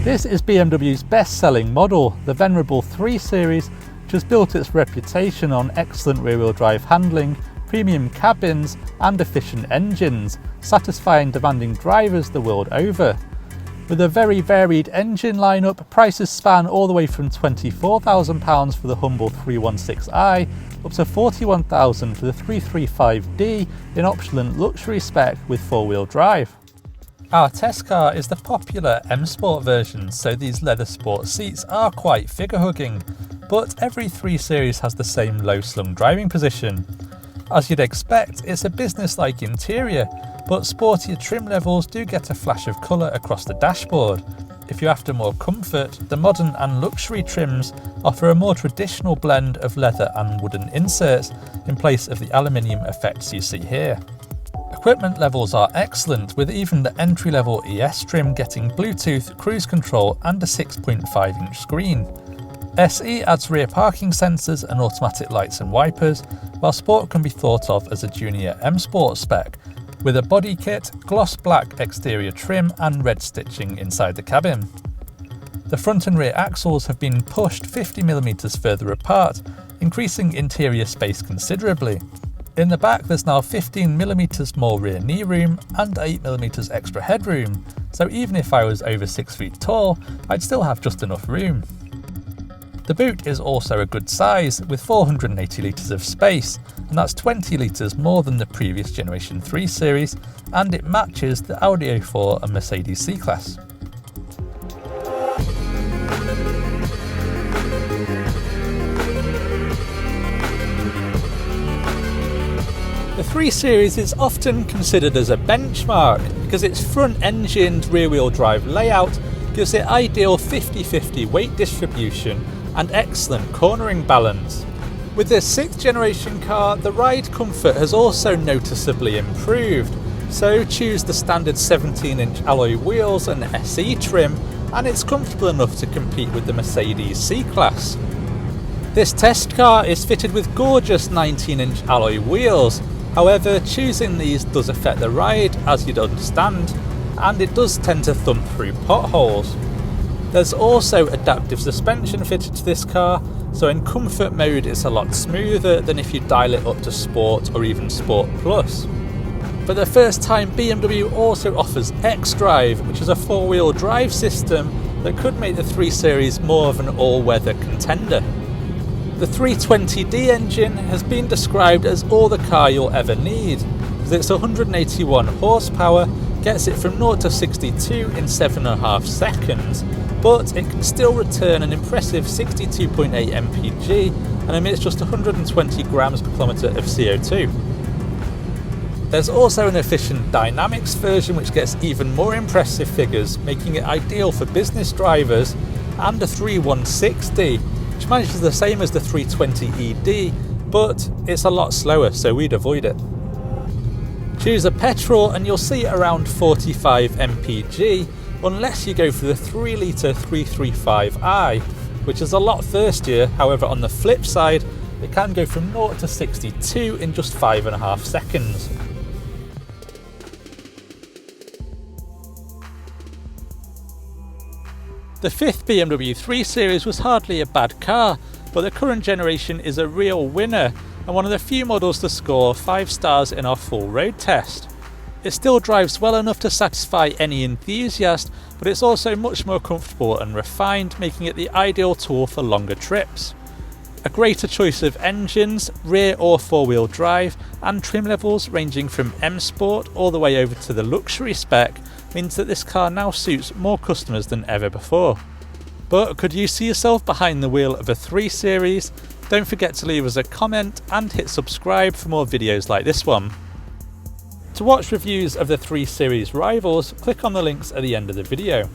This is BMW's best-selling model, the venerable 3 Series, which has built its reputation on excellent rear-wheel drive handling, premium cabins and efficient engines, satisfying demanding drivers the world over. With a very varied engine lineup, prices span all the way from £24,000 for the humble 316i up to £41,000 for the 335d in opulent luxury spec with 4-wheel drive. Our test car is the popular M Sport version, so these leather sport seats are quite figure-hugging, but every 3 Series has the same low-slung driving position. As you'd expect, it's a business-like interior, but sportier trim levels do get a flash of colour across the dashboard. If you're after more comfort, the modern and luxury trims offer a more traditional blend of leather and wooden inserts in place of the aluminium effects you see here. Equipment levels are excellent, with even the entry-level ES trim getting Bluetooth, cruise control and a 6.5-inch screen. SE adds rear parking sensors and automatic lights and wipers, while Sport can be thought of as a junior M Sport spec, with a body kit, gloss black exterior trim and red stitching inside the cabin. The front and rear axles have been pushed 50mm further apart, increasing interior space considerably. In the back there's now 15mm more rear knee room and 8mm extra headroom, so even if I was over 6 feet tall, I'd still have just enough room. The boot is also a good size, with 480 litres of space, and that's 20 litres more than the previous generation 3 Series, and it matches the Audi A4 and Mercedes C-Class. The 3 Series is often considered as a benchmark because its front-engined rear-wheel drive layout gives it ideal 50-50 weight distribution and excellent cornering balance. With this 6th generation car, the ride comfort has also noticeably improved, so choose the standard 17-inch alloy wheels and SE trim, and it's comfortable enough to compete with the Mercedes C-Class. This test car is fitted with gorgeous 19-inch alloy wheels. However, choosing these does affect the ride, as you'd understand, and it does tend to thump through potholes. There's also adaptive suspension fitted to this car, so in comfort mode it's a lot smoother than if you dial it up to Sport or even Sport Plus. For the first time, BMW also offers xDrive, which is a 4-wheel drive system that could make the 3 Series more of an all-weather contender. The 320d engine has been described as all the car you'll ever need, as it's 181 horsepower, gets it from 0 to 62 in 7.5 seconds, but it can still return an impressive 62.8 mpg and emits just 120 grams per kilometre of CO2. There's also an efficient dynamics version which gets even more impressive figures, making it ideal for business drivers, and a 316d, which manages the same as the 320ed, but it's a lot slower, so we'd avoid it. Choose a petrol and you'll see around 45 mpg, unless you go for the 3-litre 335i, which is a lot thirstier. However, on the flip side, it can go from 0 to 62 in just 5.5 seconds. The 5th BMW 3 Series was hardly a bad car, but the current generation is a real winner and one of the few models to score 5 stars in our full road test. It still drives well enough to satisfy any enthusiast, but it's also much more comfortable and refined, making it the ideal tool for longer trips. A greater choice of engines, rear or 4-wheel drive, and trim levels ranging from M Sport all the way over to the luxury spec means that this car now suits more customers than ever before. But could you see yourself behind the wheel of a 3 Series? Don't forget to leave us a comment and hit subscribe for more videos like this one. To watch reviews of the 3 Series rivals, click on the links at the end of the video.